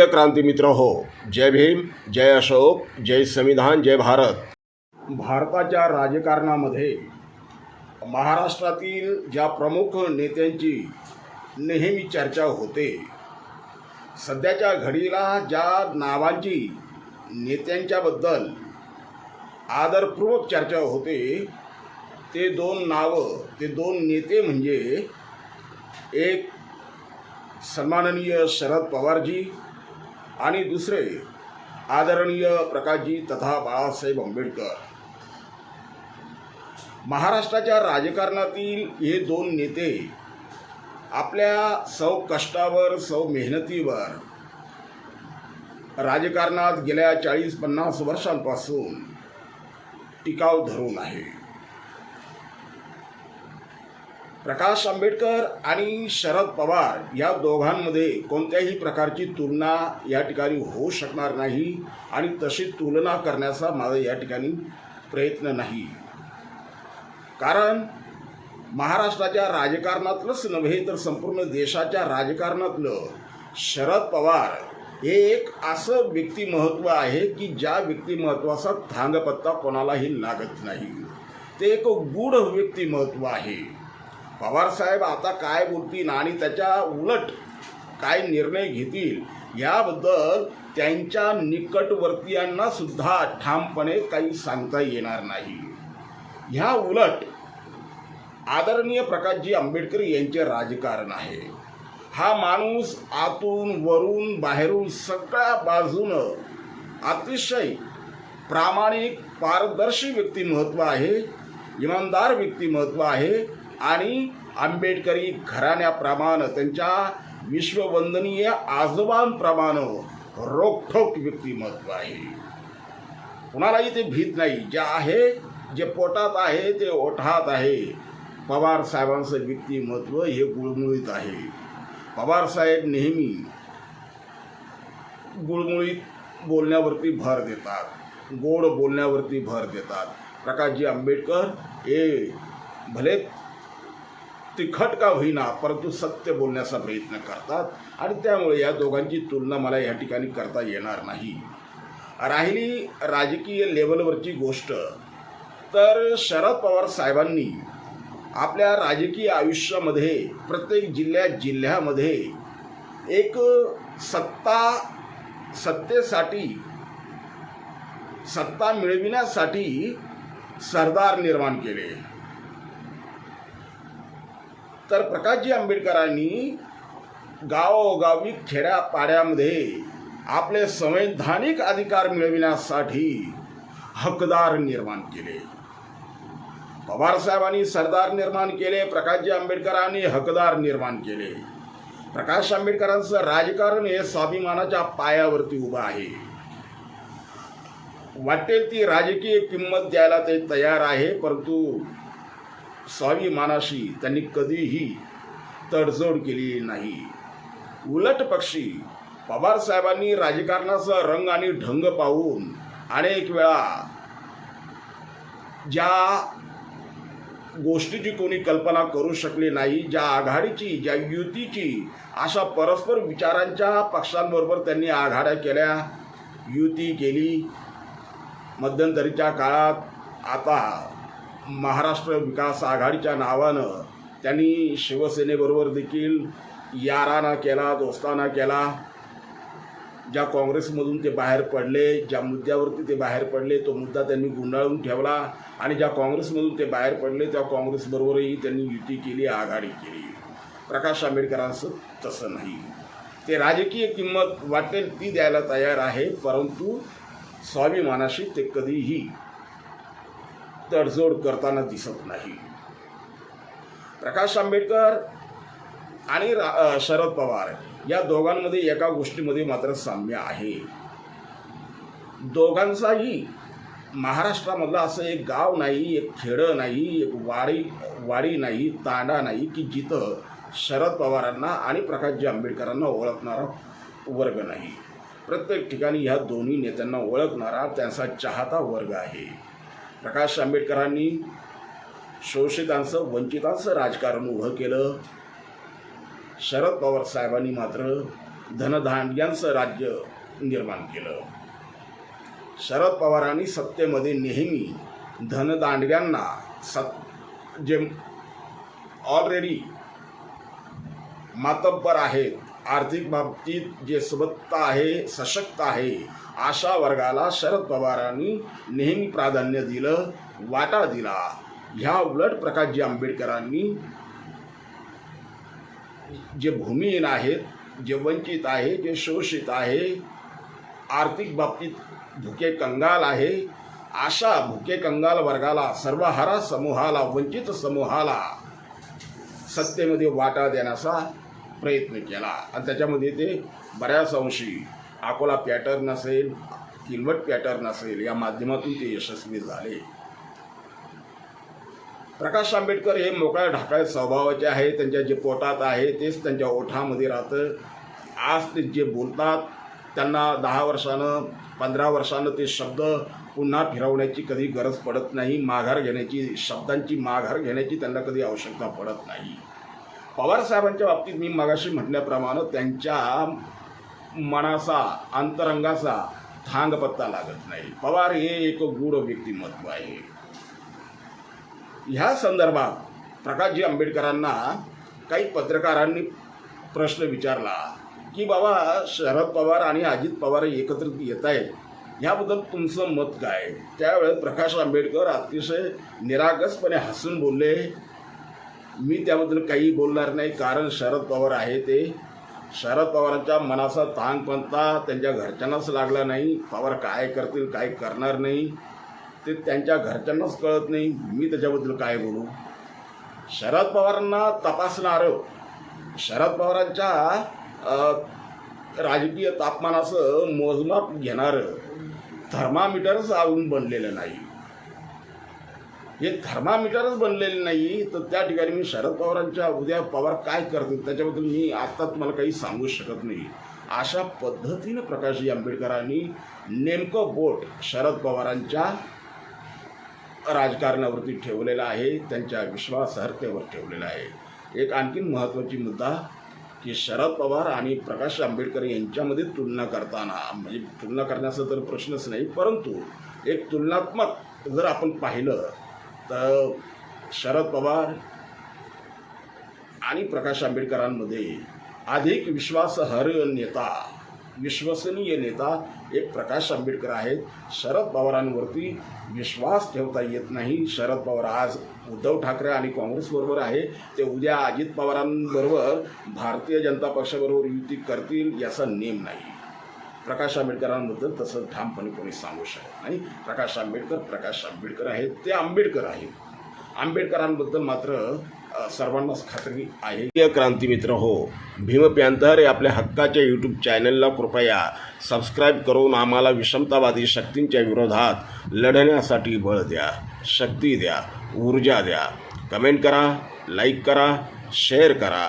प्रिय क्रांती मित्र हो, जय भीम, जय अशोक, जय संविधान, जय भारत. भारताच्या राजकारणामध्ये महाराष्ट्रातील ज्या प्रमुख नेत्यांची नेहमी चर्चा होते, सध्याच्या घडीला ज्या नावांची नेत्यांच्याबद्दल आदरपूर्वक चर्चा होते, ते दोन नेते म्हणजे एक सन्माननीय शरद पवारजी आणि दुसरे आदरणीय प्रकाशजी तथा बाळासाहेब आंबेडकर. महाराष्ट्राच्या राजकारणातील हे दोन नेते आपल्या सौ कष्टावर, सौ मेहनतीवर राजकारणात गेल्या 40-50 वर्षांपासून टिकाव धरून आहे. प्रकाश आंबेडकर आणि शरद पवार या दोघांमध्ये कोणत्याही प्रकारची तुलना या ठिकाणी होऊ शकणार नाही आणि तशी तुलना करण्याचा माझा या ठिकाणी प्रयत्न नाही. कारण महाराष्ट्राच्या राजकारणातलंच नव्हे तर संपूर्ण देशाच्या राजकारणातलं शरद पवार हे एक असं व्यक्तिमत्व आहे की ज्या व्यक्तिमत्वाचा थांगपत्ता कोणालाही लागत नाही. ते एक गूढ व्यक्तिमत्व आहे. पवारसाहेब आता काय बोलतील आणि त्याच्या उलट काय निर्णय घेतील याबद्दल त्यांच्या निकटवर्तीयांना सुद्धा ठामपणे काही सांगता येणार नाही. ह्या उलट आदरणीय प्रकाशजी आंबेडकर यांचे राजकारण आहे. हा माणूस आतून, वरून, बाहेरून सगळ्या बाजूनं अतिशय प्रामाणिक, पारदर्शी व्यक्तिमत्व आहे, इमानदार व्यक्तिमत्व आहे आणि आंबेडकरी घराण्याप्रमाणे, त्यांच्या विश्ववंदनीय आजोबांप्रमाणे रोखठोक व्यक्तिमत्व आहे. कुणालाही ते भीत नाही. जे आहे, जे पोटात आहे ते ओठात आहे. पवार साहेबांचं व्यक्तिमत्व हे गुळमुळीत आहे. पवारसाहेब नेहमी गुळमुळीत बोलण्यावरती भर देतात, गोड बोलण्यावरती भर देतात. प्रकाशजी आंबेडकर हे भले तिखट का होईना परंतु सत्य बोलण्याचा प्रयत्न करतात आणि त्यामुळे या दोघांची तुलना मला या ठिकाणी करता येणार नाही. राहिली राजकीय लेवलवरची गोष्ट, तर शरद पवार साहेबांनी आपल्या राजकीय आयुष्यामध्ये प्रत्येक जिल्ह्यामध्ये एक सत्ता मिळविण्यासाठी सरदार निर्माण केले. तर प्रकाशजी आंबेडकरांनी गावोगावी, खेड्यापाड्यामध्ये आपले संवैधानिक अधिकार मिळविण्यासाठी हकदार निर्माण केले. पवारसाहेबांनी सरदार निर्माण केले, प्रकाशजी आंबेडकरांनी हकदार निर्माण केले. प्रकाश आंबेडकरांचं राजकारण हे स्वाभिमानाच्या पायावरती उभं आहे. वाटेल ती राजकीय किंमत द्यायला ते तयार आहे, परंतु स्वाभिमानाशी त्यांनी कधीही तडजोड केली नाही. उलट पक्षी पवारसाहेबांनी राजकारणाचा रंग आणि ढंग पाहून अनेक वेळा ज्या गोष्टीची कोणी कल्पना करू शकली नाही, ज्या आघाडीची, ज्या युतीची, अशा परस्पर विचारांच्या पक्षांबरोबर त्यांनी आघाड्या केल्या, युती केली. मध्यंतरीच्या काळात आता महाराष्ट्र विकास आघाडीच्या नावानं त्यांनी शिवसेनेबरोबर देखील याराना केला, दोस्ताना केला. ज्या काँग्रेसमधून ते बाहेर पडले, ज्या मुद्द्यावरती ते बाहेर पडले तो मुद्दा त्यांनी गुंडाळून ठेवला आणि ज्या काँग्रेसमधून ते बाहेर पडले त्या काँग्रेसबरोबरही त्यांनी युती केली, आघाडी केली. प्रकाश आंबेडकरांचं तसं नाही. ते राजकीय किंमत वाटेल ती द्यायला तयार आहे, परंतु स्वाभिमानाशी ते कधीही तडजोड करताना दिसत नाही. प्रकाश आंबेडकर आणि शरद पवार या दोघांमध्ये एका गोष्टीमध्ये मात्र साम्य आहे. दोघांचाही महाराष्ट्रामधलं असं एक गाव नाही, एक खेडं नाही, एक वाडी नाही, तांडा नाही की जिथं शरद पवारांना आणि प्रकाशजी आंबेडकरांना ओळखणारा वर्ग नाही. प्रत्येक ठिकाणी ह्या दोन्ही नेत्यांना ओळखणारा त्यांचा चाहता वर्ग आहे. प्रकाश आंबेडकरांनी शोषितांचं, वंचितांचं राजकारण उभं केलं. शरद पवार साहेबांनी मात्र धनधान्यांचं राज्य निर्माण केलं. शरद पवारांनी सत्तेमध्ये नेहमी धनदांडग्यांना जे ऑलरेडी मातब्बर आहेत, आर्थिक बाबतीत जे सबत्ता आहे, सशक्त आहे, अशा वर्गाला शरद पवारांनी नेहमी प्राधान्य दिलं, वाटा दिला. ह्या उलट प्रकाशजी आंबेडकरांनी जे भूमिहीन आहेत, जे वंचित आहे, जे शोषित आहे, आर्थिक बाबतीत भुके कंगाल आहे, अशा भुके कंगाल वर्गाला, सर्वहारा समूहाला, वंचित समूहाला सत्तेमध्ये वाटा देण्याचा प्रयत्न केला. आणि त्याच्यामध्ये ते बऱ्याच अंशी अकोला पॅटर्न असेल, किनवट पॅटर्न असेल, या माध्यमातून ते यशस्वी झाले. प्रकाश आंबेडकर हे मोकळ्या ढाकळ्या स्वभावाचे आहे. त्यांच्या जे पोटात आहे तेच त्यांच्या ओठामध्ये राहतं. आज ते जे बोलतात त्यांना 10 वर्षानं 15 वर्षानं ते शब्द पुन्हा फिरवण्याची कधी गरज पडत नाही. माघार घेण्याची, शब्दांची माघार घेण्याची त्यांना कधी आवश्यकता पडत नाही. पवारसाहेबांच्या बाबतीत मी मगाशी म्हटल्याप्रमाणे त्यांच्या मनाचा, अंतरंगाचा थांगपत्ता लागत नाही. पवार हे एक गूढ व्यक्तिमत्व आहे. ह्या संदर्भात प्रकाशजी आंबेडकरांना काही पत्रकारांनी प्रश्न विचारला की बाबा शरद पवार आणि अजित पवार एकत्रित येत आहेत, ह्याबद्दल तुमचं मत काय? त्यावेळेस प्रकाश आंबेडकर अतिशय निरागसपणे हसून बोलले, मी त्याबद्दल काही बोलणार नाही, कारण शरद पवार आहे ते. शरद पवारांच्या मनाचा ताणपणता त्यांच्या घरच्यांनाच लागला नाही. पवार काय करतील, काय करणार नाही ते त्यांच्या घरच्यांनाच कळत नाही. मी त्याच्याबद्दल काय बोलू? शरद पवारांना तपासणारं, शरद पवारांच्या राजकीय तापमानाचं मोजमाप घेणारं थर्मामीटरच अजून बनलेलं नाही. हे थर्मामीटरच बनलेले नाही, तर त्या ठिकाणी मी शरद पवारांच्या उद्या पवार काय करतील त्याच्याबद्दल मी आत्ता तुम्हाला काही सांगू शकत नाही. अशा पद्धतीनं प्रकाशजी आंबेडकरांनी नेमकं बोट शरद पवारांच्या राजकारणावरती ठेवलेलं आहे, त्यांच्या विश्वासार्हतेवर ठेवलेलं आहे. एक आणखीन महत्त्वाची मुद्दा की शरद पवार आणि प्रकाश आंबेडकर यांच्यामध्ये तुलना करताना, म्हणजे तुलना करण्याचा तर प्रश्नच नाही, परंतु एक तुलनात्मक जर आपण पाहिलं तर शरद पवार आणि प्रकाश आंबेडकरांमध्ये अधिक विश्वासार्ह नेता, विश्वसनीय नेता एक प्रकाश आंबेडकर आहेत. शरद पवारांवरती विश्वास ठेवता येत नाही. शरद पवार आज उद्धव ठाकरे आणि काँग्रेसबरोबर आहे, ते उद्या अजित पवारांबरोबर भारतीय जनता पक्षाबरोबर युती करतील याचा नेम नाही. प्रकाश आंबेडकरांबद्दल तसं ठामपणे कोणी सांगू शकत नाही. प्रकाश आंबेडकर आहेत, ते आंबेडकर आहेत. आंबेडकरांबद्दल मात्र सर्वांनाच खात्री आहे. क्रांती मित्र हो, भीम पॅंथर हे आपल्या हक्काच्या यूट्यूब चॅनलला कृपया सबस्क्राईब करून आम्हाला विषमतावादी शक्तींच्या विरोधात लढण्यासाठी बळ द्या, शक्ती द्या, ऊर्जा द्या. कमेंट करा, लाईक करा, शेअर करा.